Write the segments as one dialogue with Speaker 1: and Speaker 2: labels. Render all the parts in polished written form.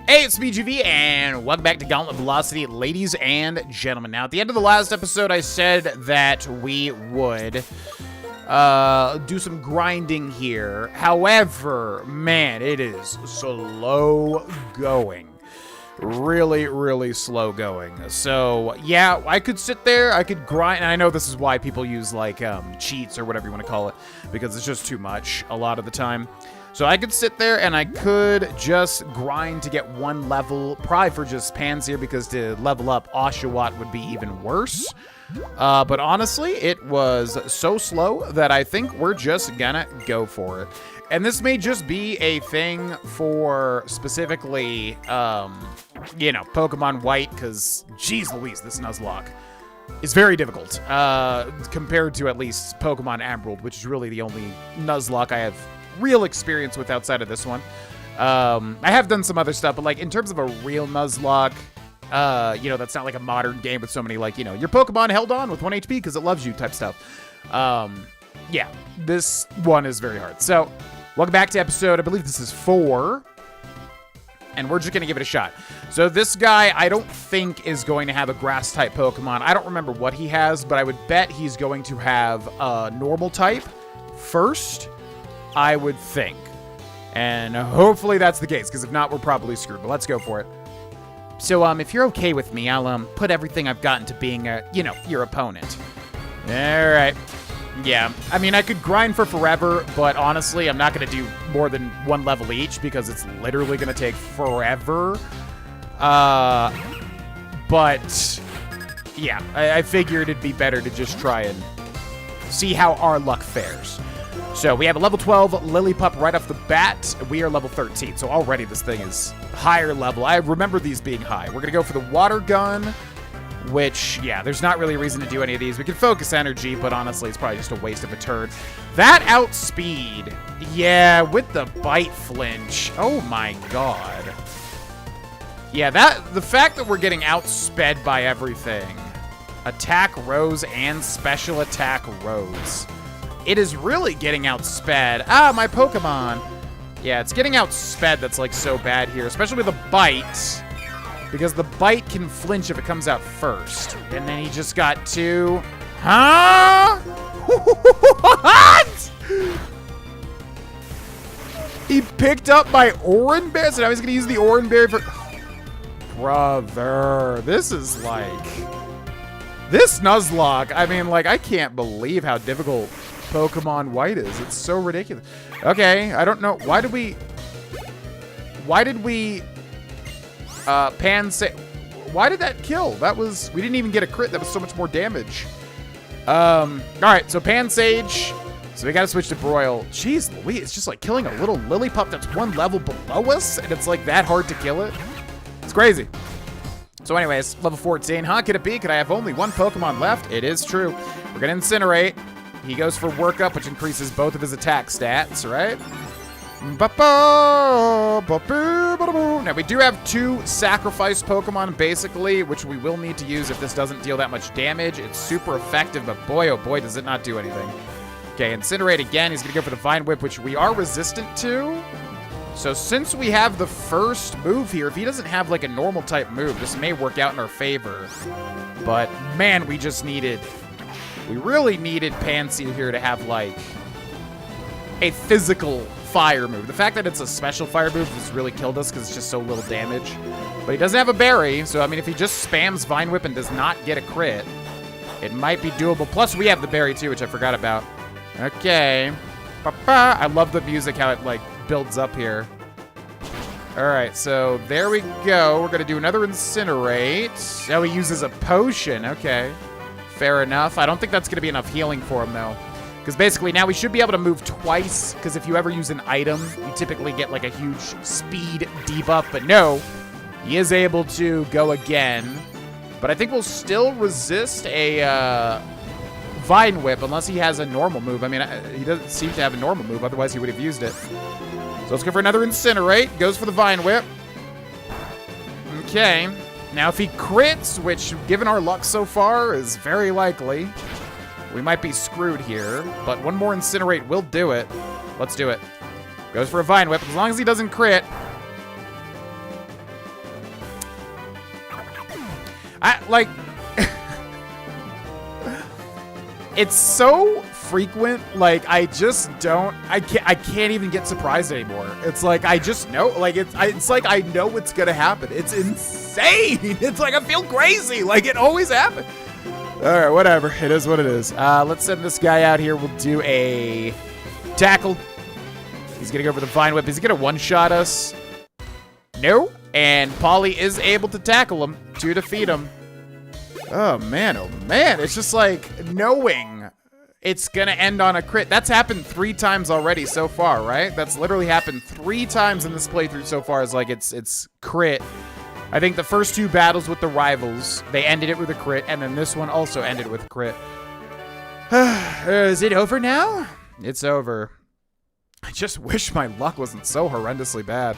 Speaker 1: Hey, it's BGV, and welcome back to Gauntlet Velocity, ladies and gentlemen. Now, at the end of the last episode, I said that we would do some grinding here. However, man, it is slow going. Really, really slow going. So, yeah, I could sit there, I could grind, and I know this is why people use, like, cheats or whatever you want to call it, because it's just too much a lot of the time. So I could sit there and I could just grind to get one level, probably for just Pansear, because to level up Oshawott would be even worse. But honestly, it was so slow that I think we're just gonna go for it. And this may just be a thing for specifically, you know, Pokemon White, because, geez Louise, this Nuzlocke is very difficult, compared to at least Pokemon Emerald, which is really the only Nuzlocke I have real experience with outside of this one. I have done some other stuff, but like in terms of a real Nuzlocke, you know, that's not like a modern game with so many, like, you know, your Pokemon held on with 1 HP because it loves you type stuff. Yeah, this one is very hard. So, welcome back to episode, I believe this is 4. And we're just going to give it a shot. So this guy, I don't think is going to have a grass-type Pokemon. I don't remember what he has, but I would bet he's going to have a normal type first, I would think. And hopefully that's the case, because if not, we're probably screwed. But let's go for it. So, if you're okay with me, I'll, put everything I've got into being, you know, your opponent. Alright. Yeah, I mean, I could grind for forever, but honestly, I'm not going to do more than 1 level each, because it's literally going to take forever. But, yeah, I figured it'd be better to just try and see how our luck fares. So we have a level 12 Lillipup right off the bat. We are level 13, so already this thing is higher level. I remember these being high. We're going to go for the water gun, which, yeah, there's not really a reason to do any of these. We can focus energy, but honestly, it's probably just a waste of a turn. That outspeed, yeah, with the bite flinch. Oh my god. Yeah, the fact that we're getting outsped by everything. Attack Rose and special attack Rose. It is really getting outsped. Ah, my Pokemon. Yeah, it's getting outsped that's, like, so bad here, especially with the bite. Because the bite can flinch if it comes out first. And then he just got 2. Huh? What? He picked up my Oran Bear, so now he's going to use the Oran Berry for... Brother, this is like... This Nuzlocke, I mean, like, I can't believe how difficult Pokemon White is. It's so ridiculous. Okay, I don't know. Why did we why did that kill? That was, we didn't even get a crit. That was so much more damage. Alright, so Pansage. So we gotta switch to Broil. Jeez Louise, it's just like killing a little Lillipup that's 1 level below us, and it's like that hard to kill it. It's crazy. So anyways, level 14. Huh, could it be? Could I have only 1 Pokemon left? It is true. We're gonna Incinerate. He goes for Workup, which increases both of his attack stats, right? Now, we do have 2 sacrifice Pokemon, basically, which we will need to use if this doesn't deal that much damage. It's super effective, but boy, oh boy, does it not do anything. Okay, Incinerate again. He's going to go for the Vine Whip, which we are resistant to. So since we have the first move here, if he doesn't have, like, a normal type move, this may work out in our favor. But, man, we just needed... We really needed Pansear here to have, like, a physical fire move. The fact that it's a special fire move has really killed us because it's just so little damage. But he doesn't have a berry, so, I mean, if he just spams Vine Whip and does not get a crit, it might be doable. Plus, we have the berry, too, which I forgot about. Okay. I love the music, how it, like, builds up here. Alright, so there we go. We're going to do another Incinerate. Oh, he uses a potion. Okay. Fair enough. I don't think that's going to be enough healing for him, though. Because basically now we should be able to move twice. Because if you ever use an item, you typically get like a huge speed debuff. But no, he is able to go again. But I think we'll still resist a Vine Whip unless he has a normal move. I mean, he doesn't seem to have a normal move. Otherwise, he would have used it. So let's go for another Incinerate. Goes for the Vine Whip. Okay. Now, if he crits, which, given our luck so far, is very likely, we might be screwed here. But 1 more Incinerate will do it. Let's do it. Goes for a Vine Whip. As long as he doesn't crit. like, it's so frequent. Like, I just don't, I can't even get surprised anymore. It's like, I just know, like, it's like I know what's gonna happen. It's insane. It's like, I feel crazy. Like, it always happens. All right, whatever. It is what it is. Let's send this guy out here. We'll do a tackle. He's gonna go for the Vine Whip. Is he gonna one-shot us? No. And Polly is able to tackle him to defeat him. Oh, man. It's just like knowing it's going to end on a crit. That's happened 3 times already so far, right? That's literally happened 3 times in this playthrough so far. Is like it's crit. I think the first 2 battles with the rivals, they ended it with a crit. And then this one also ended with a crit. Is it over now? It's over. I just wish my luck wasn't so horrendously bad.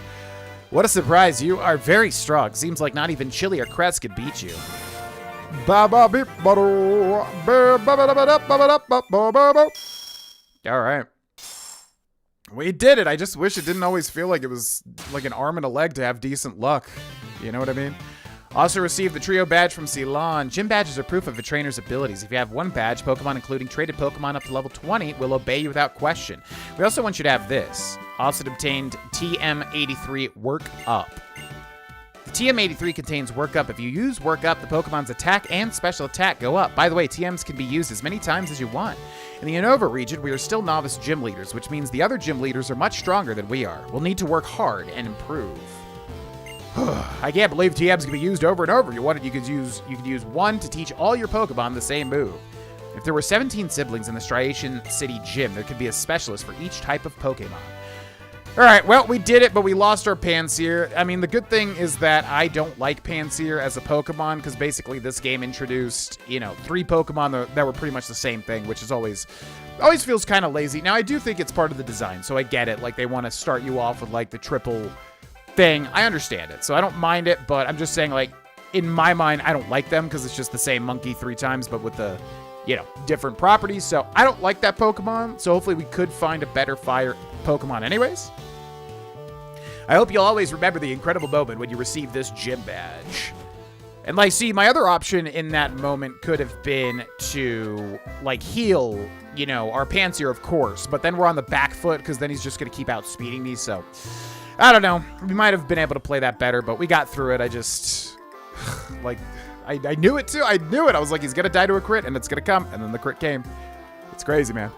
Speaker 1: What a surprise. You are very strong. Seems like not even Chili or Crest could beat you. All right. We did it. I just wish it didn't always feel like it was like an arm and a leg to have decent luck. You know what I mean? Also received the Trio Badge from Ceylon. Gym badges are proof of a trainer's abilities. If you have 1 badge, Pokemon including traded Pokemon up to level 20 will obey you without question. We also want you to have this. Also obtained TM83 Work Up. The TM83 contains Work Up. If you use Work Up, the Pokemon's attack and special attack go up. By the way, TMs can be used as many times as you want. In the Unova region, we are still novice gym leaders, which means the other gym leaders are much stronger than we are. We'll need to work hard and improve. I can't believe TMs can be used over and over. You could use 1 to teach all your Pokemon the same move. If there were 17 siblings in the Striation City gym, there could be a specialist for each type of Pokemon. All right, well, we did it, but we lost our Pansear. I mean, the good thing is that I don't like Pansear as a Pokemon because basically this game introduced, 3 Pokemon that were pretty much the same thing, which is always feels kind of lazy. Now, I do think it's part of the design, so I get it. Like, they want to start you off with, like, the triple thing. I understand it, so I don't mind it, but I'm just saying, like, in my mind, I don't like them because it's just the same monkey 3 times, but with the, different properties. So I don't like that Pokemon, so hopefully we could find a better fire Pokemon anyways. I hope you'll always remember the incredible moment when you receive this gym badge. And, like, see, my other option in that moment could have been to, like, heal, our Pansear, of course, but then we're on the back foot because then he's just going to keep outspeeding me, so I don't know. We might have been able to play that better, but we got through it. I just, like, I knew it too. I knew it. I was like, he's going to die to a crit, and it's going to come. And then the crit came. It's crazy, man.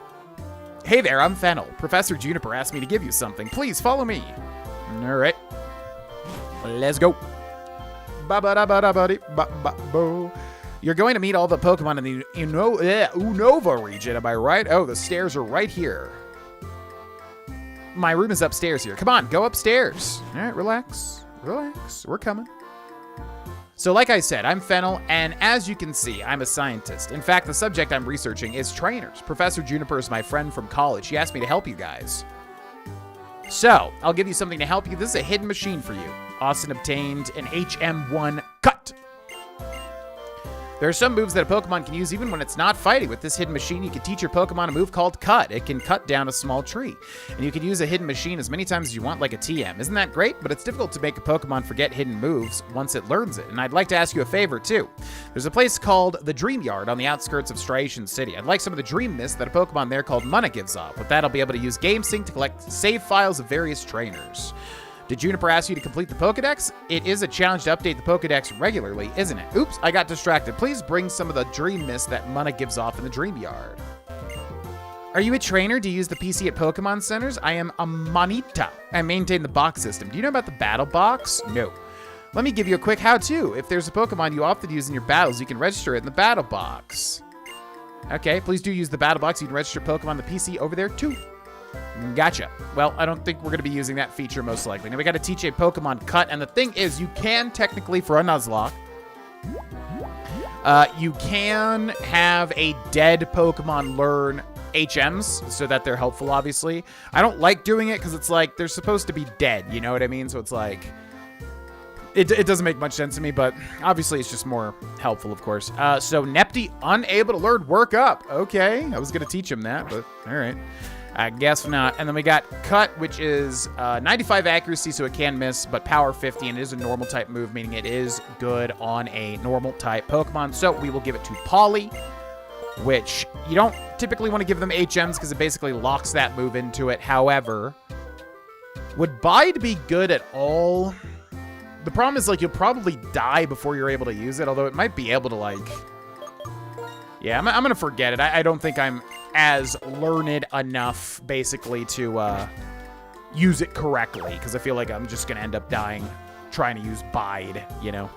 Speaker 1: Hey there, I'm Fennel. Professor Juniper asked me to give you something. Please follow me. All right. Let's go. You're going to meet all the Pokemon in the Unova region, am I right? Oh, the stairs are right here. My room is upstairs here. Come on, go upstairs. All right, relax. Relax. We're coming. So like I said, I'm Fennel, and as you can see, I'm a scientist. In fact, the subject I'm researching is trainers. Professor Juniper is my friend from college. He asked me to help you guys. So, I'll give you something to help you. This is a hidden machine for you. Austin obtained an HM1 Cut. There are some moves that a Pokemon can use even when it's not fighting. With this hidden machine, you can teach your Pokemon a move called Cut. It can cut down a small tree. And you can use a hidden machine as many times as you want, like a TM. Isn't that great? But it's difficult to make a Pokemon forget hidden moves once it learns it. And I'd like to ask you a favor, too. There's a place called the Dream Yard on the outskirts of Striation City. I'd like some of the Dream Mist that a Pokemon there called Munna gives off. With that, I'll be able to use GameSync to collect save files of various trainers. Did Juniper ask you to complete the Pokedex? It is a challenge to update the Pokedex regularly, isn't it? Oops, I got distracted. Please bring some of the Dream Mist that Munna gives off in the Dream Yard. Are you a trainer? Do you use the PC at Pokemon Centers? I am a Monita. I maintain the box system. Do you know about the Battle Box? No. Let me give you a quick how-to. If there's a Pokemon you often use in your battles, you can register it in the Battle Box. Okay, please do use the Battle Box. You can register Pokemon on the PC over there, too. Gotcha. Well, I don't think we're going to be using that feature most likely. Now, we got to teach a Pokemon Cut, and the thing is, you can technically, for a Nuzlocke, you can have a dead Pokemon learn HMs so that they're helpful, obviously. I don't like doing it because it's like they're supposed to be dead, you know what I mean? So it's like, it doesn't make much sense to me, but obviously it's just more helpful, of course. So Nepty, unable to learn Work Up. Okay, I was going to teach him that, but all right. I guess not. And then we got Cut, which is 95 accuracy, so it can miss, but power 50, and it is a normal type move, meaning it is good on a normal type Pokemon. So we will give it to Polly, which you don't typically want to give them HMs because it basically locks that move into it. However, would Bide be good at all? The problem is, like, you'll probably die before you're able to use it, although it might be able to, like... Yeah, I'm going to forget it. I don't think I'm as learned enough, basically, to use it correctly, because I feel like I'm just going to end up dying trying to use Bide, you know?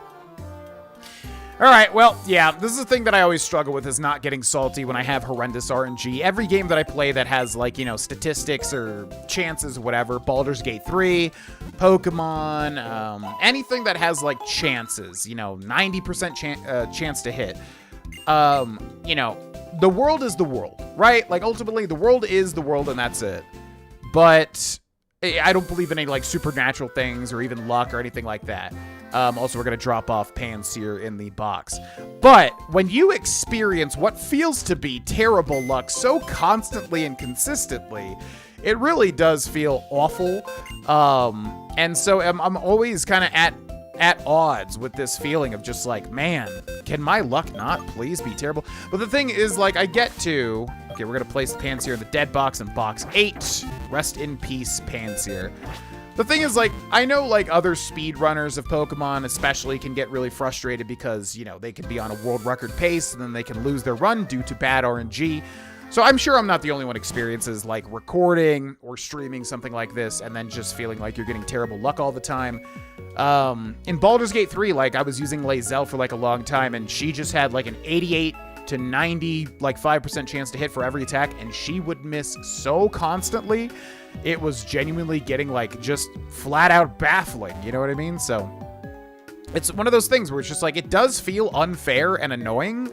Speaker 1: All right, well, yeah, this is the thing that I always struggle with, is not getting salty when I have horrendous RNG. Every game that I play that has, like, you know, statistics or chances, whatever, Baldur's Gate 3, Pokemon, anything that has, like, chances, you know, 90% chance to hit. You know, the world is the world, right? Like, ultimately, the world is the world, and that's it. But I don't believe in any, like, supernatural things or even luck or anything like that. Also, we're going to drop off Pansear in the box. But when you experience what feels to be terrible luck so constantly and consistently, it really does feel awful. And so I'm always kind of at odds with this feeling of just like, man, can my luck not please be terrible? But the thing is, like, I get to... Okay, we're going to place the Pansear in the dead box in box 8. Rest in peace, Pansear. The thing is, like, I know, like, other speedrunners of Pokemon especially can get really frustrated because, you know, they could be on a world record pace and then they can lose their run due to bad RNG. So I'm sure I'm not the only one experiences, like, recording or streaming something like this and then just feeling like you're getting terrible luck all the time. In Baldur's Gate 3, like, I was using Lae'zel for, like, a long time, and she just had, like, an 88 to 90, like, 5% chance to hit for every attack, and she would miss so constantly. It was genuinely getting, like, just flat out baffling, you know what I mean? So it's one of those things where it's just like, it does feel unfair and annoying,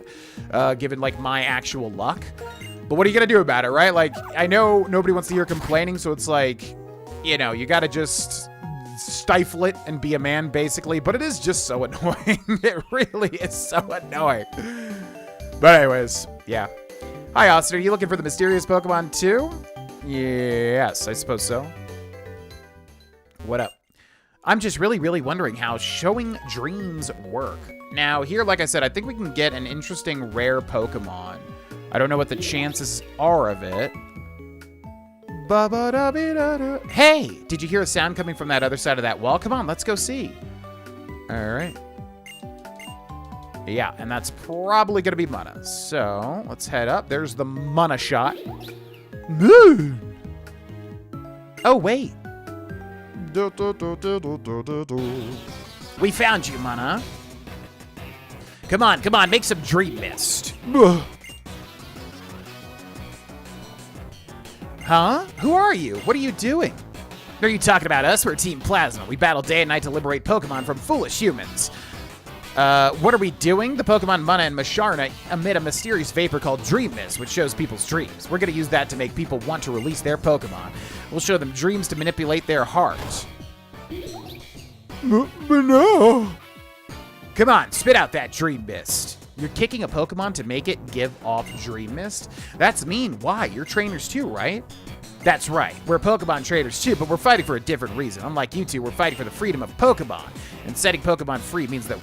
Speaker 1: given, like, my actual luck. But what are you gonna do about it, right? Like, I know nobody wants to hear complaining, so it's like, you know, you gotta just stifle it and be a man, basically. But it is just so annoying. It really is so annoying. But anyways, yeah. Hi, Austin. Are you looking for the mysterious Pokemon too? Yes, I suppose so. What up? I'm just really wondering how showing dreams work. Now, here, like I said, I think we can get an interesting rare Pokemon. I don't know what the chances are of it. Hey, did you hear a sound coming from that other side of that wall? Come on, let's go see. All right. Yeah, and that's probably going to be Mana. So, let's head up. There's the Mana shot. Oh, wait. We found you, Mana. Come on, make some Dream Mist. Huh? Who are you? What are you doing? Are you talking about us? We're Team Plasma. We battle day and night to liberate Pokemon from foolish humans. What are we doing? The Pokemon Mana and Masharna emit a mysterious vapor called Dream Mist, which shows people's dreams. We're going to use that to make people want to release their Pokemon. We'll show them dreams to manipulate their hearts. But no. Come on, spit out that Dream Mist. You're kicking a Pokemon to make it give off Dream Mist? That's mean. Why? You're trainers too, right? That's right. We're Pokemon traders too, but we're fighting for a different reason. Unlike you two, we're fighting for the freedom of Pokemon. And setting Pokemon free means that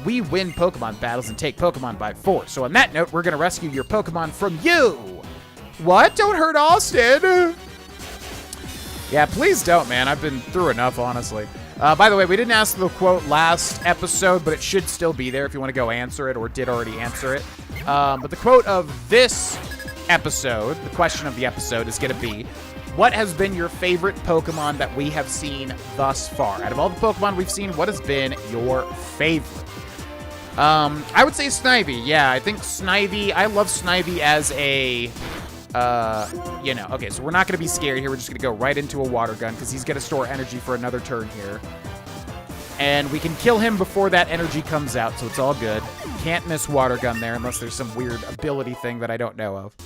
Speaker 1: we win Pokemon battles and take Pokemon by force. So on that note, we're going to rescue your Pokemon from you. What? Don't hurt Austin. Yeah, please don't, man. I've been through enough, honestly. By the way, we didn't ask the quote last episode, but it should still be there if you want to go answer it or did already answer it. But the quote of this episode, the question of the episode is going to be, what has been your favorite Pokemon that we have seen thus far? Out of all the Pokemon we've seen, what has been your favorite? I would say Snivy. Yeah, I think Snivy, I love Snivy as a, you know, okay, so we're not going to be scared here. We're just going to go right into a water gun because he's going to store energy for another turn here. And we can kill him before that energy comes out, so it's all good. Can't miss water gun there unless there's some weird ability thing that I don't know of.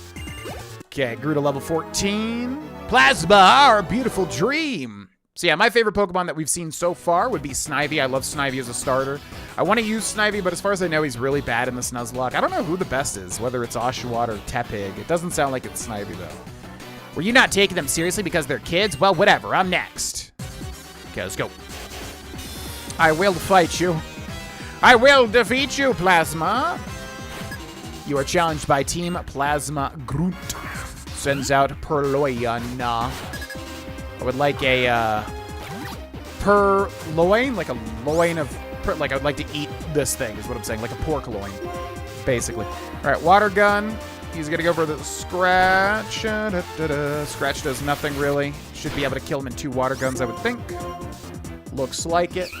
Speaker 1: Okay, grew to level 14. Plasma, our beautiful dream. So yeah, my favorite Pokemon that we've seen so far would be Snivy. I love Snivy as a starter. I want to use Snivy, but as far as I know, he's really bad in this Nuzlocke. I don't know who the best is, whether it's Oshawott or Tepig. It doesn't sound like it's Snivy, though. Were you not taking them seriously because they're kids? Well, whatever. I'm next. Okay, let's go. I will fight you. I will defeat you, Plasma. You are challenged by Team Plasma Groot. Sends out Purloin. I would like a purloin, like a loin of, like I would like to eat this thing is what I'm saying, like a pork loin, basically. All right, water gun. He's gonna go for the Scratch. Scratch does nothing really. Should be able to kill him in 2 water guns, I would think. Looks like it.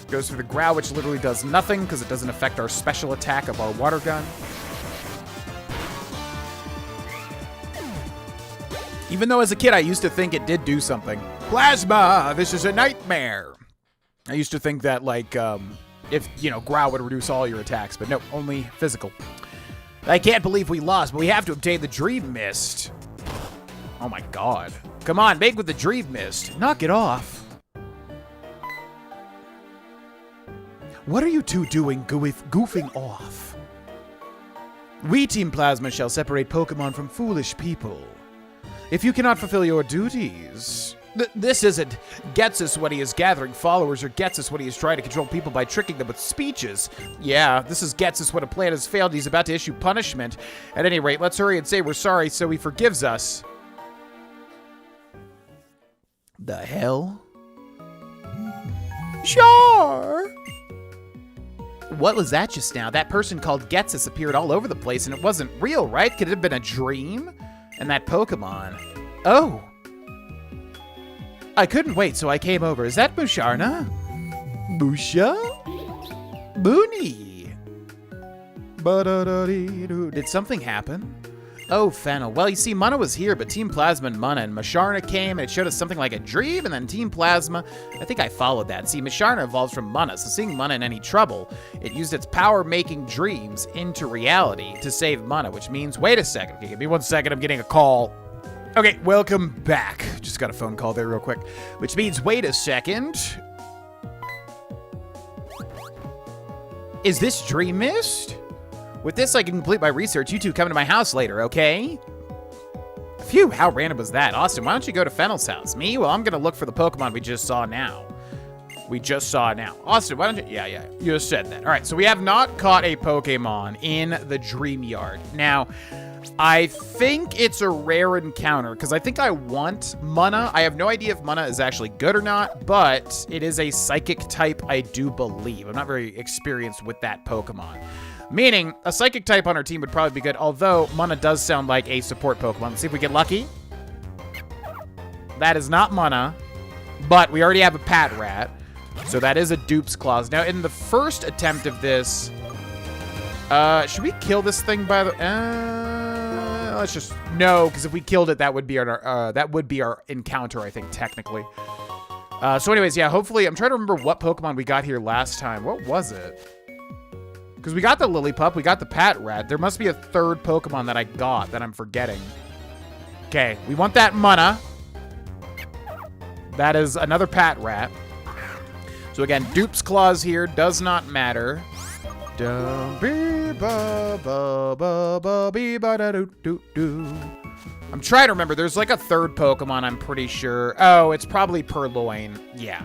Speaker 1: Goes through the Growl, which literally does nothing because it doesn't affect our special attack of our water gun. Even though as a kid, I used to think it did do something. Plasma, this is a nightmare. I used to think that, like, if, you know, Growl would reduce all your attacks, but no, only physical. I can't believe we lost, but we have to obtain the Dream Mist. Oh my god. Come on, make with the Dream Mist. Knock it off. What are you two doing goofing off? We, Team Plasma, shall separate Pokemon from foolish people. If you cannot fulfill your duties... This isn't Getsus when he is gathering followers or Getsus when he is trying to control people by tricking them with speeches. Yeah, this is Getsus when a plan has failed. He's about to issue punishment. At any rate, let's hurry and say we're sorry so he forgives us. The hell? Sure. What was that just now? That person called Getsus appeared all over the place and it wasn't real, right? Could it have been a dream? And that Pokemon. Oh. I couldn't wait, so I came over. Is that Musharna? Musha? Boony. Did something happen? Oh, Fennel. Well, you see, Mana was here, but Team Plasma and Mana and Musharna came, and it showed us something like a dream, and then Team Plasma, I think I followed that. See, Musharna evolves from Mana, so seeing Mana in any trouble, it used its power making dreams into reality to save Mana, which means, wait a second. Okay, give me 1 second, I'm getting a call. Okay, welcome back. Just got a phone call there real quick. Which means, wait a second. Is this Dream Mist? With this, I can complete my research. You two come to my house later, okay? Phew, how random was that? Austin, why don't you go to Fennel's house? Me? Well, I'm gonna look for the Pokemon we just saw now. Austin, why don't you... Yeah, you just said that. All right, so we have not caught a Pokemon in the Dream Yard. Now... I think it's a rare encounter, because I think I want Mana. I have no idea if Mana is actually good or not, but it is a Psychic type, I do believe. I'm not very experienced with that Pokemon. Meaning, a Psychic type on our team would probably be good, although Mana does sound like a support Pokemon. Let's see if we get lucky. That is not Mana, but we already have a Patrat, so that is a Dupe's Claws. Now, in the first attempt of this, should we kill this thing by the... let's just no, because if we killed it, that would be our encounter, I think, technically. So anyways, yeah, hopefully, I'm trying to remember what Pokemon we got here last time. What was it? Because we got the Lillipup, we got the Patrat. There must be a third Pokemon that I got that I'm forgetting. Okay, we want that Mana. That is another Patrat. So again, Dupe's Claws here does not matter. I'm trying to remember. There's like a third Pokemon, I'm pretty sure. Oh, it's probably Purloin. Yeah.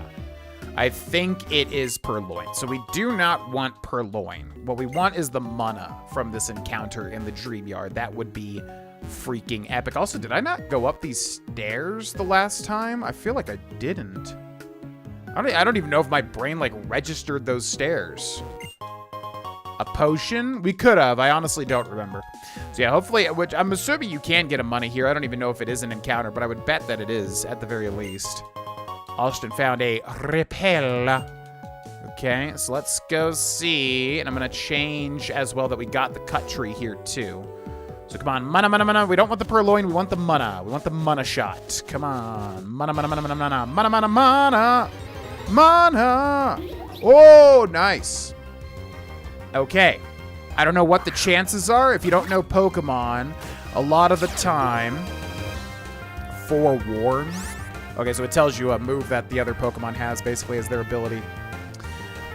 Speaker 1: I think it is Purloin. So we do not want Purloin. What we want is the Mana from this encounter in the Dream Yard. That would be freaking epic. Also, did I not go up these stairs the last time? I feel like I didn't. I don't even know if my brain like registered those stairs. A potion? We could have. I honestly don't remember. So yeah, hopefully, which I'm assuming you can get a Mana here. I don't even know if it is an encounter, but I would bet that it is at the very least. Austin found a Repel. Okay, so let's go see. And I'm going to change as well that we got the Cut Tree here too. So come on, Mana, Mana, Mana. We don't want the Purloin. We want the Mana. We want the Mana shot. Come on. Mana, Mana, Mana, Mana, Mana. Mana, Mana, Mana. Mana. Oh, nice. Okay, I don't know what the chances are. If you don't know Pokemon, a lot of the time, Forewarn. Okay, so it tells you a move that the other Pokemon has, basically, as their ability.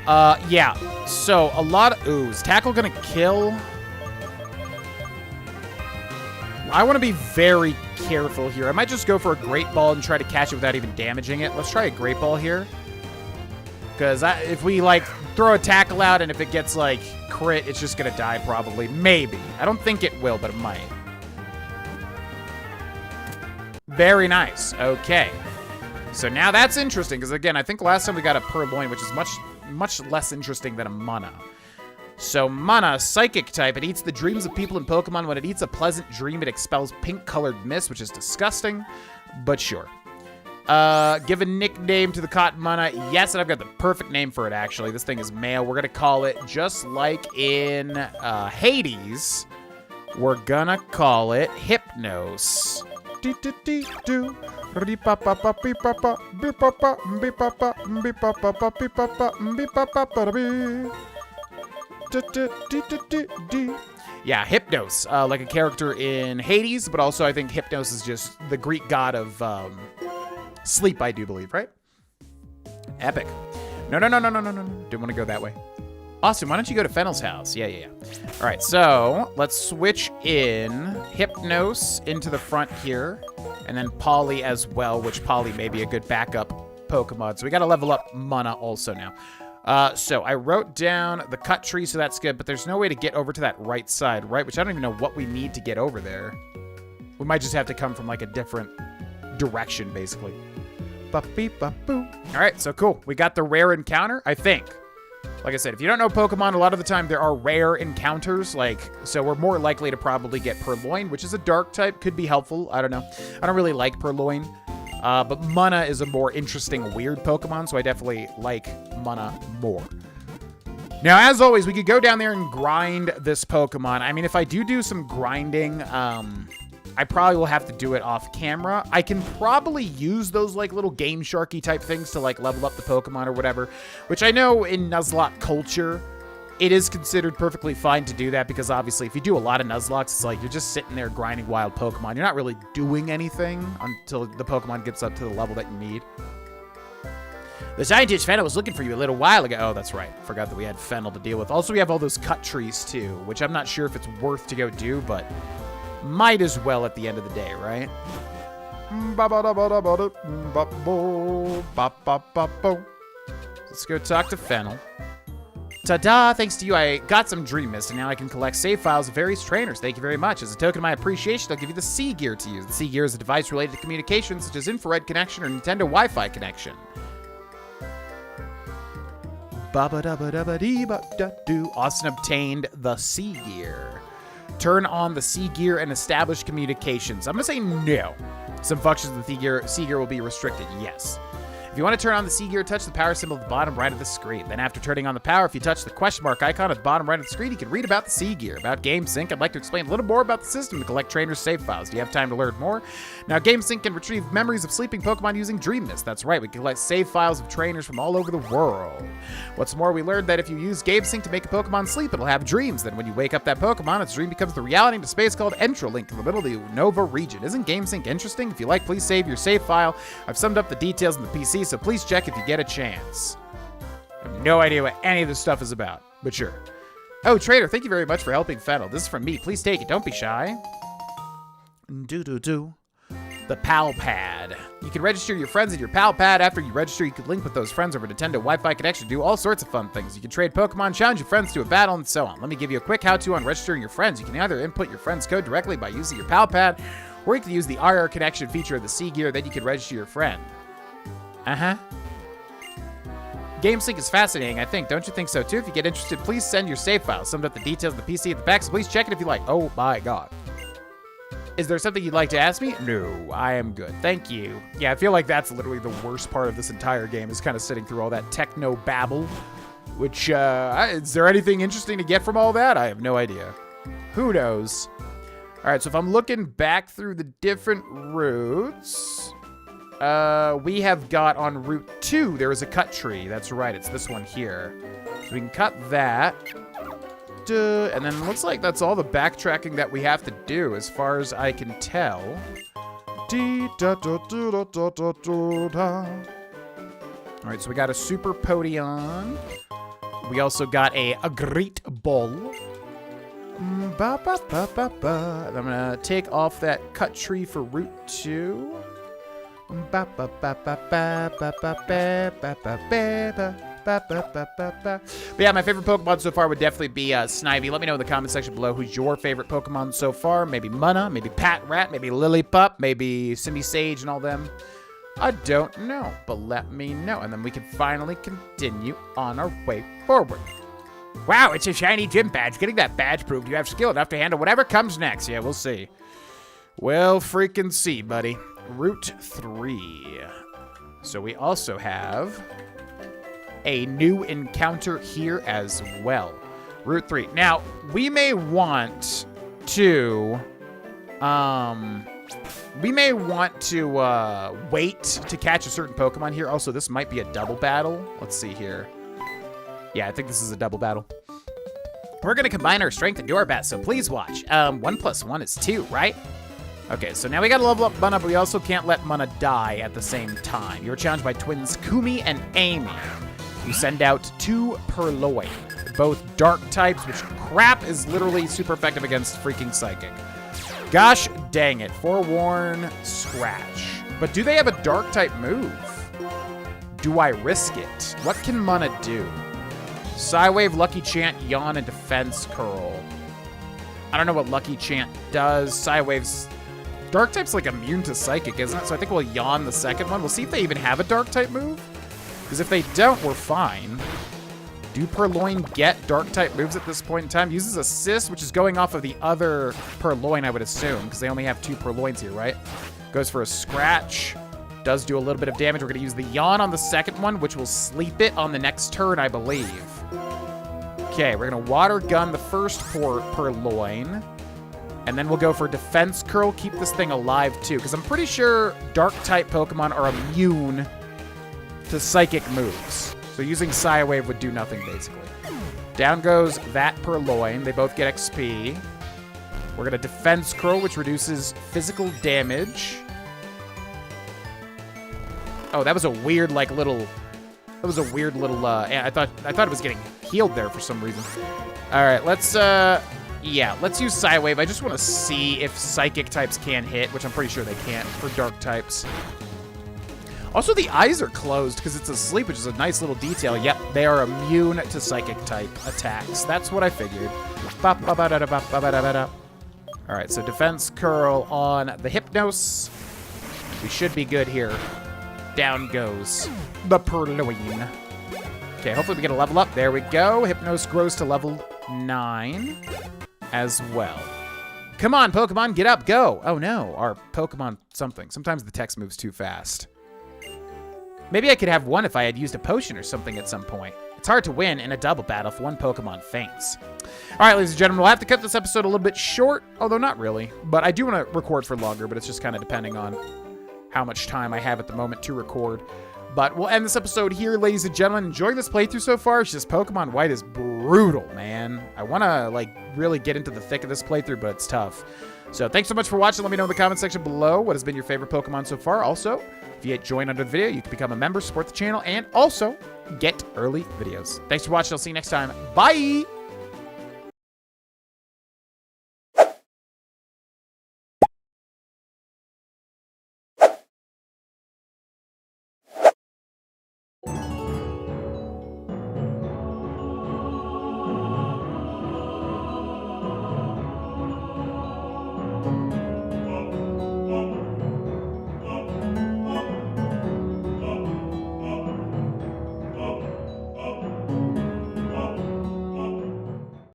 Speaker 1: Yeah, so a lot of... Ooh, is Tackle gonna kill? I want to be very careful here. I might just go for a Great Ball and try to catch it without even damaging it. Let's try a Great Ball here. Because if we, like, throw a Tackle out and if it gets, like, crit, it's just going to die probably. Maybe. I don't think it will, but it might. Very nice. Okay. So now that's interesting, because, again, I think last time we got a Purloin, which is much less interesting than a Mana. So, Mana, Psychic type. It eats the dreams of people and Pokemon. When it eats a pleasant dream, it expels pink-colored mist, which is disgusting, but sure. Give a nickname to the cotton Mana. Yes, and I've got the perfect name for it, actually. This thing is male. We're going to call it, just like in Hades, we're going to call it Hypnos. Yeah, Hypnos, like a character in Hades, but also I think Hypnos is just the Greek god of sleep, I do believe, right? Epic. No. Didn't want to go that way. Austin, why don't you go to Fennel's house? Yeah. All right, so let's switch in Hypnos into the front here, and then Polly as well, which Polly may be a good backup Pokemon. So we got to level up Mana also now. So I wrote down the cut tree, so that's good, but there's no way to get over to that right side, right? Which I don't even know what we need to get over there. We might just have to come from, like, a different direction, basically. All right, so cool. We got the rare encounter, I think. Like I said, if you don't know Pokemon, a lot of the time there are rare encounters, like, so we're more likely to probably get Purloin, which is a dark type, could be helpful. I don't know. I don't really like Purloin. But Mana is a more interesting, weird Pokemon, so I definitely like Mana more. Now, as always, we could go down there and grind this Pokemon. I mean, if I do some grinding, I probably will have to do it off camera. I can probably use those, like, little Game Sharky type things to, like, level up the Pokemon or whatever, which I know in Nuzlocke culture, it is considered perfectly fine to do that, because obviously if you do a lot of Nuzlocks, it's like you're just sitting there grinding wild Pokemon. You're not really doing anything until the Pokemon gets up to the level that you need. The scientist Fennel was looking for you a little while ago. Oh, that's right. Forgot that we had Fennel to deal with. Also, we have all those cut trees too, which I'm not sure if it's worth to go do, but might as well at the end of the day, right? Let's go talk to Fennel. Ta-da! Thanks to you, I got some Dream Mist, and now I can collect save files of various trainers. Thank you very much. As a token of my appreciation, I'll give you the C Gear to use. The C Gear is a device related to communication, such as infrared connection or Nintendo Wi-Fi connection. Austin obtained the C Gear. Turn on the C Gear and establish communications. I'm going to say no. Some functions of the C Gear will be restricted. Yes. If you want to turn on the C Gear, touch the power symbol at the bottom right of the screen. Then after turning on the power, if you touch the question mark icon at the bottom right of the screen, you can read about the C Gear. About GameSync, I'd like to explain a little more about the system to collect trainers' save files. Do you have time to learn more? Now, GameSync can retrieve memories of sleeping Pokemon using Dream Mist. That's right, we can collect save files of trainers from all over the world. What's more, we learned that if you use GameSync to make a Pokemon sleep, it'll have dreams. Then when you wake up that Pokemon, its dream becomes the reality in a space called Entralink in the middle of the Nova region. Isn't GameSync interesting? If you like, please save your save file. I've summed up the details in the PC, so please check if you get a chance. I have no idea what any of this stuff is about, but sure. Oh, Trader, thank you very much for helping Fennel. This is from me. Please take it. Don't be shy. The Pal Pad. You can register your friends in your Pal Pad. After you register, you can link with those friends over Nintendo Wi-Fi connection, do all sorts of fun things. You can trade Pokemon, challenge your friends to a battle, and so on. Let me give you a quick how-to on registering your friends. You can either input your friend's code directly by using your Pal Pad, or you can use the IR connection feature of the C Gear, then you can register your friend. GameSync is fascinating, I think. Don't you think so, too? If you get interested, please send your save file. Summed up the details of the PC at the back, so please check it if you like. Oh, my God. Is there something you'd like to ask me? No, I am good. Thank you. Yeah, I feel like that's literally the worst part of this entire game, is kind of sitting through all that techno babble, which, is there anything interesting to get from all that? I have no idea. Who knows? All right, so if I'm looking back through the different routes... we have got on Route 2, there is a cut tree. That's right, it's this one here. So we can cut that. And then it looks like that's all the backtracking that we have to do, as far as I can tell. Alright, so we got a Super Potion. We also got a Great Ball. Ba, ba, ba, ba, ba. I'm gonna take off that cut tree for Route 2. Ba, ba, ba, ba, ba, ba, ba, ba, ba, ba, ba. But yeah, my favorite Pokemon so far would definitely be Snivy. Let me know in the comment section below who's your favorite Pokemon so far. Maybe Munna, maybe Patrat, maybe Lillipup, maybe Cindy Sage and all them. I don't know, but let me know. And then we can finally continue on our way forward. Wow, it's a shiny gym badge. Getting that badge proved you have skill enough to handle whatever comes next. Yeah, we'll see. We'll freaking see, buddy. Route 3. So we also have a new encounter here as well. Route 3. Now, we may want to wait to catch a certain Pokemon here. Also, this might be a double battle. Let's see here. Yeah, I think this is a double battle. We're gonna combine our strength and do our best, so please watch. 1 + 1 is 2, right? Okay, so now we gotta level up Munna, but we also can't let Munna die at the same time. You're challenged by twins Kumi and Amy. You send out 2 Purloin, both dark types, which crap is literally super effective against freaking Psychic. Gosh dang it, Forewarn, Scratch. But do they have a dark type move? Do I risk it? What can Munna do? Psywave, Lucky Chant, Yawn, and Defense Curl. I don't know what Lucky Chant does. Psywave's dark type's like immune to Psychic, isn't it? So I think we'll Yawn the second one. We'll see if they even have a dark type move. Because if they don't, we're fine. Do Purloin get dark type moves at this point in time? Uses Assist, which is going off of the other Purloin, I would assume, because they only have 2 Purloins here, right? Goes for a Scratch. Does do a little bit of damage. We're going to use the Yawn on the second one, which will sleep it on the next turn, I believe. Okay, we're going to Water Gun the first Purloin. And then we'll go for Defense Curl. Keep this thing alive, too, because I'm pretty sure dark type Pokemon are immune to Psychic moves. So using Psywave would do nothing, basically. Down goes that Purloin. They both get XP. We're going to Defense Curl, which reduces physical damage. Oh, that was a weird, like, little... That was a weird little, I thought it was getting healed there for some reason. All right, let's, yeah, let's use Psywave. I just want to see if Psychic types can hit, which I'm pretty sure they can't for dark types. Also, the eyes are closed because it's asleep, which is a nice little detail. Yep, they are immune to Psychic type attacks. That's what I figured. All right, so Defense Curl on the Hypnos. We should be good here. Down goes the Purloin. Okay, hopefully we get a level up. There we go. Hypnos grows to level 9 as well. Come on, Pokemon, get up, go. Oh no, our Pokemon something. Sometimes the text moves too fast. Maybe I could have one if I had used a potion or something at some point. It's hard to win in a double battle if one Pokemon faints. All right, ladies and gentlemen, we'll have to cut this episode a little bit short, although not really. But I do want to record for longer, but it's just kind of depending on how much time I have at the moment to record. But we'll end this episode here, ladies and gentlemen. Enjoying this playthrough so far. It's just Pokemon White is brutal, man. I want to, like, really get into the thick of this playthrough, but it's tough. So thanks so much for watching. Let me know in the comment section below what has been your favorite Pokemon so far. Also, if you hit join under the video, you can become a member, support the channel, and also get early videos. Thanks for watching. I'll see you next time. Bye!